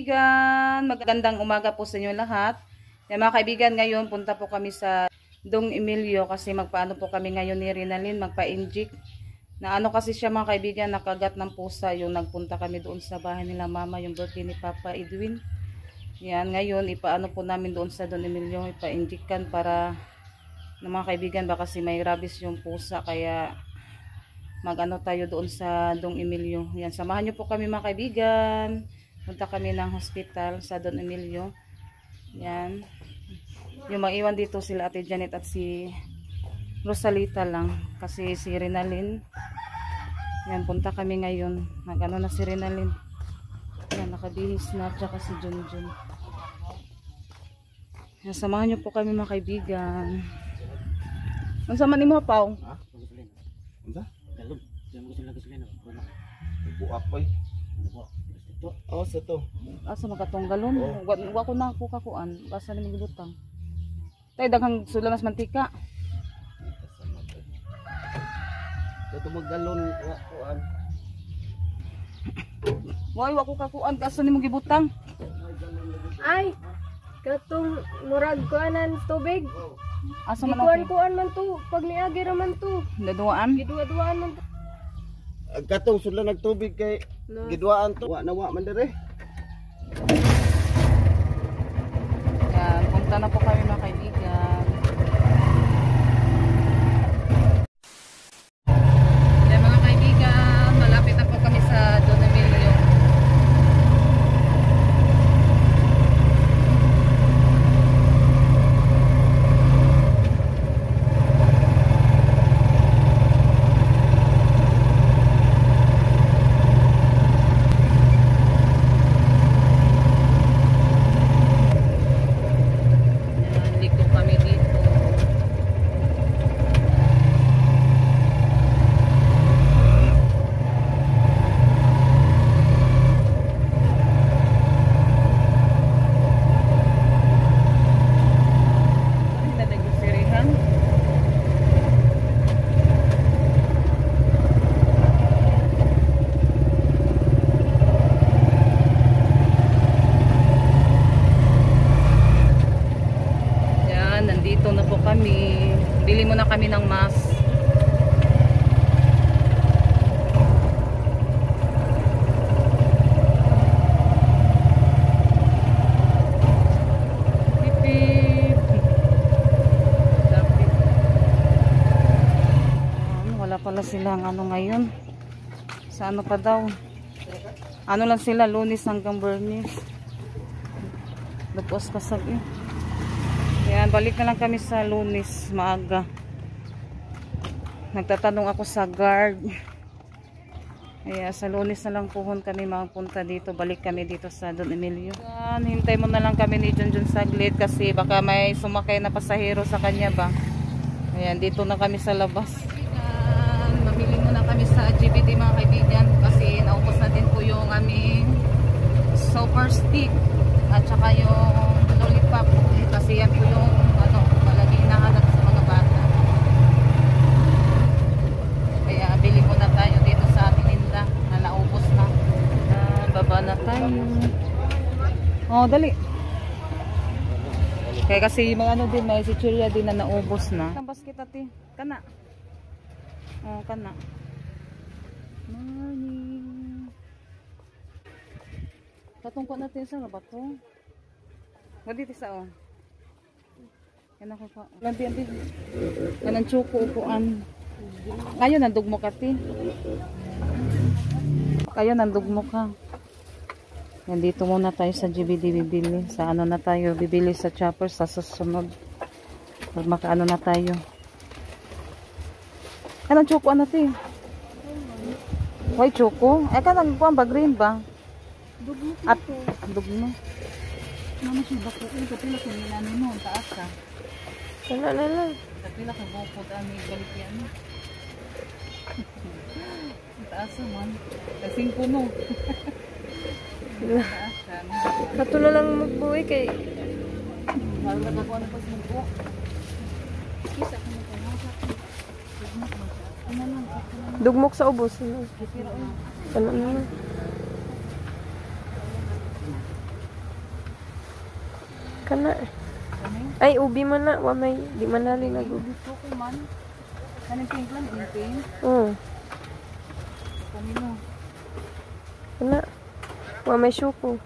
kaibigan, magandang umaga po sa inyo lahat. Yan mga kaibigan, ngayon punta po kami sa Dong Emilio kasi magpaano po kami ngayon ni Rinalyn, magpa-inject. Na ano kasi siya mga kaibigan, nakagat ng pusa. Yung nagpunta kami doon sa bahay nila mama, yung birthday ni Papa Edwin. Yan, ngayon ipaano po namin doon sa Dong Emilio, ipa-injectkan para na mga kaibigan, baka kasi may rabies yung pusa, kaya mag-ano tayo doon sa Dong Emilio. Yan, samahan nyo po kami mga kaibigan. Punta kami ng hospital sa Dong Emilio. Yan. Yung maiwan dito sila Ate Janet at si Rosalita lang. Kasi si Rinalyn. Yan, punta kami ngayon. Nag-ano na si Rinalyn. Yan, nakabihis na. Tsaka si Junjun. Yan, samahan nyo po kami mga kaibigan. Ang sama ni mo, Pao? Ha? Ano? Galon. Diyan mo sila gasolina. Buak pa eh. Oh, sa to. Asa makatong galon? Wa ko na ako kakuan. Basta na migibutang. Tay daghang sulanas mantika. Ito maggalon kuan. Wa ko kakuan kasi nimo gibutang. Ay, katong murag kuanan tubig. Asa man ako? Kuan man to, pag niagi ra man to. Daduaan? Giduwa-duwaan man to. Katong sula nagtubig kay gidwaan to. Wa na wa man dire. Yan, punta na po kami mga kaibigan. Yan mga kaibigan, malapit na po kami sa Dong Emilio. Nandito na po kami. Bili muna kami ng mask. Wala pala silang ano ngayon. Sa ano pa daw? Ano lang sila, Lunes hanggang Bernis. Lupos kasag eh. Yan, balik na lang kami sa Lunes, maaga. Nagtatanong ako sa guard. Kaya sa Lunes na lang puhon kami magpunta dito. Balik kami dito sa Dong Emilio. Yan, hintay mo na lang kami ni Junjun saglit kasi baka may sumakay na pasahero sa kanya ba. Ayan, dito na kami sa labas. Yan, mamili muna kami sa GBD mga kaibigan kasi naubos na din po yung aming super stick at saka yung lollipop kasi yan po yung ano, malagi hinahanap sa mga bata. Kaya bili muna tayo dito sa tininda na naubos na. Baba na tayo. Oh, dali. Kaya kasi may ano din, may chichirya din na naubos na. Ang basket ati. Kana. Oh, kana. Morning. Tatungkot natin sa bato. Wadito sa oh. Yan ako pa. Lanti. Kanang chuko upuan. Kayo nandugmo ka ti. Kayo nandugmo ka. Yan dito muna tayo sa GBD bibili. Sa ano na tayo bibili sa chopper sa susunod. Pag makaano na tayo. Kanang chuko ano ti? Why chuko? Eh kanang kuan ba green ba? Dugmo At dugmo. Mama siya bako ito pila ko nilano mo taas ka. Wala. Pila ka bukod ani balik yan. Taas man. Kasing puno. Taas ka. Katula lang magbuhay kay Wala na ko ano pa sumpo. Kisa ko na dugmok sa ubos. Ano na? Kana. Kani? Ay, ubi man na. Wa may, di man nali na ubi. Gusto ko man. Kaning pink lang, ini pink. Oo. Kumino. Kana. Wa may syuko.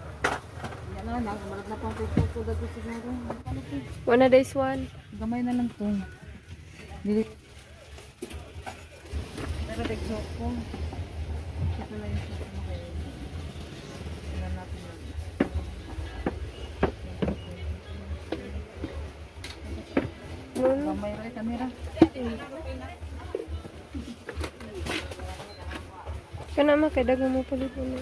Yan na, nagmalag na pang ko dito siguro. Ano pink? Wa na days one. Gamay na lang to. Dili. Pero tigso ko. Ito na yung suko mo kayo. Tingnan natin yun. Nun. Gamay rin kamera. Kana ma kay dagang mo palit mo.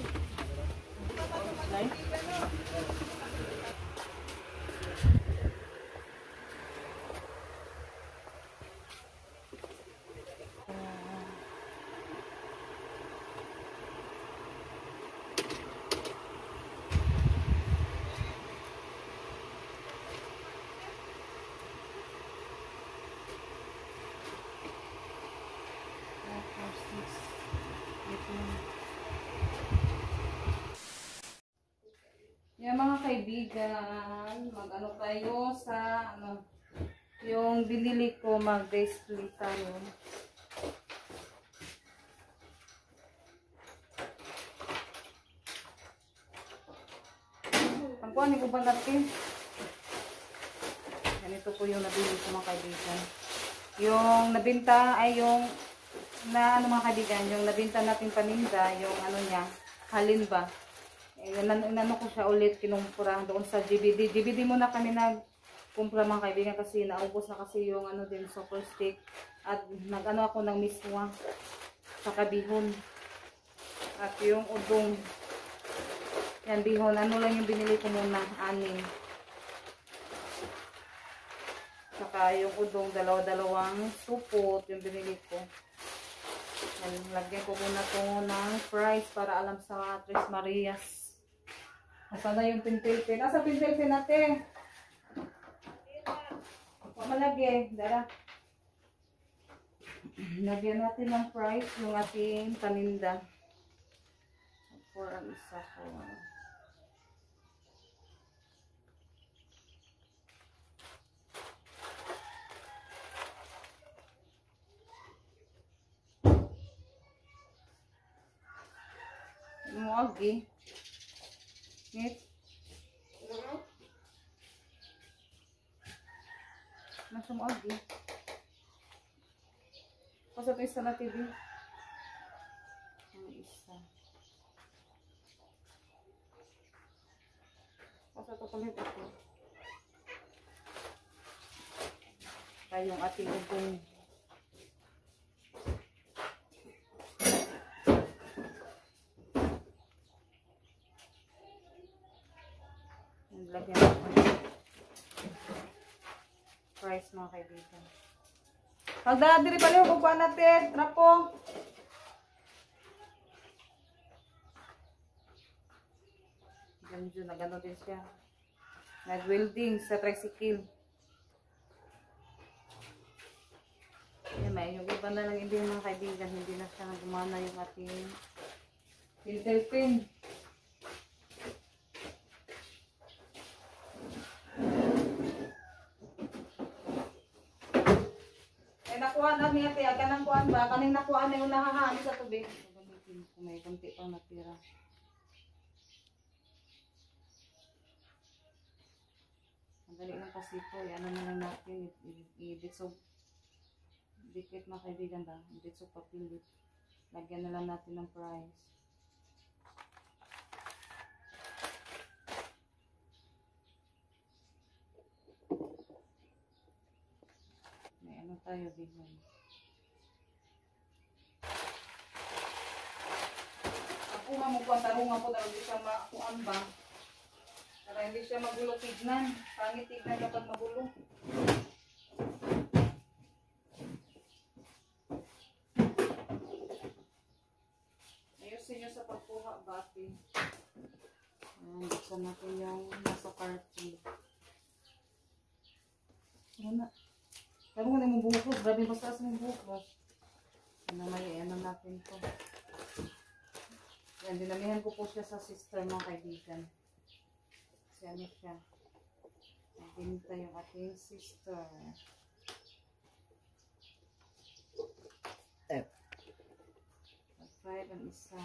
Yan mga kaibigan, mag-ano tayo sa ano, yung binili ko mag-display tayo. Ang kuha ni ko ba natin? Ganito po yung nabili ko mga kaibigan. Yung nabinta ay yung na ano mga kaibigan, yung nabinta natin paninda, yung ano niya, halin ba? Inano ko siya ulit, kinumpura doon sa GBD. GBD muna kami nagkumpra mga kaibigan kasi naubos na kasi yung ano din, super stick. At nag-ano ako ng miswa sa kabihon. At yung udong, yan bihon, ano lang yung binili ko muna, 6. Saka yung udong, dalawang supot yung binili ko. Yan, lagyan ko muna to ng fries para alam sa Tres Marias. Nasa na yung pintilpin? Nasa pintilpin natin? Malagay. Dara. Lagyan natin ng fries yung ating paninda. For ang isa ko. Mo agi. Ngit. Nasa mo agi. Pasa ito isa na TV. Ang isa. Pasa ito palit ito. Tayong ating upong. Lagyan natin fries mga kaibigan. Pagdala diri pala yung kukuha natin. Trapo. Ganyan na gano'n din siya. Nag-welding sa tricycle. Yan may yung iba na lang hindi mga kaibigan. Hindi na siya gumana yung ating filter pin. Nakuha na niya tiya, kanang kuan ba? Kaning nakuha na yung nahahani sa tubig. Gamitin ko may konti pang natira. Ang dali lang kasi po, ano na lang natin, i-dikso, dikit mga kaibigan ba? I-dikso papilit. Lagyan na lang natin ng fries. Ano tayo bihon. Ako mamukuha tarungan po dahil hindi siya makuan ba. Para hindi siya magulo tignan. Pangit tignan kapag magulo. Ayusin nyo sa pagkuha bati. Ayan, buksan natin yung nasa carton. Ano na? Kaya nga mong bukos, grabe bastas mong bukos. Ano may ano natin to. Yan, dinamihan ko po siya sa sister mga kaibigan. Kasi ano siya. Pinta yung aking sister. Five ang isa.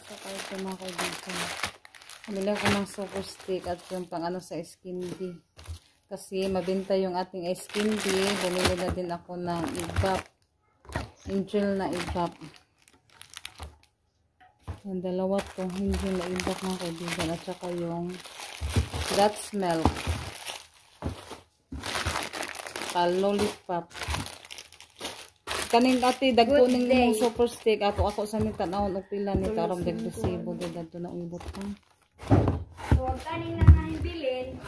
So, kahit yung mga kaibigan. Pamili ako ng super stick at yung pang ano sa Skindi. Kasi mabenta yung ating Skindi. Bumili na din ako ng ibap. Angel na ibap. Yung dalawa to, angel na ibap mga kaibigan. At saka yung God's Milk. Lollipop. Kaning ati dagkuning mong super stick ato ako sa minta naon og pila ni karon dagdesibo dito na ubot ka. Huwag kaning nang bilin.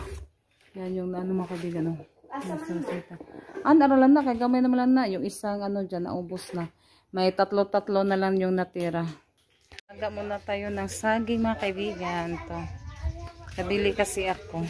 Yan yung ano mga kaibigan no. Aralan na kay gamay naman na yung isang ano diyan naubos na. May tatlo na lang yung natira. Handa muna tayo ng saging mga kaibigan to. Nabili kasi ako.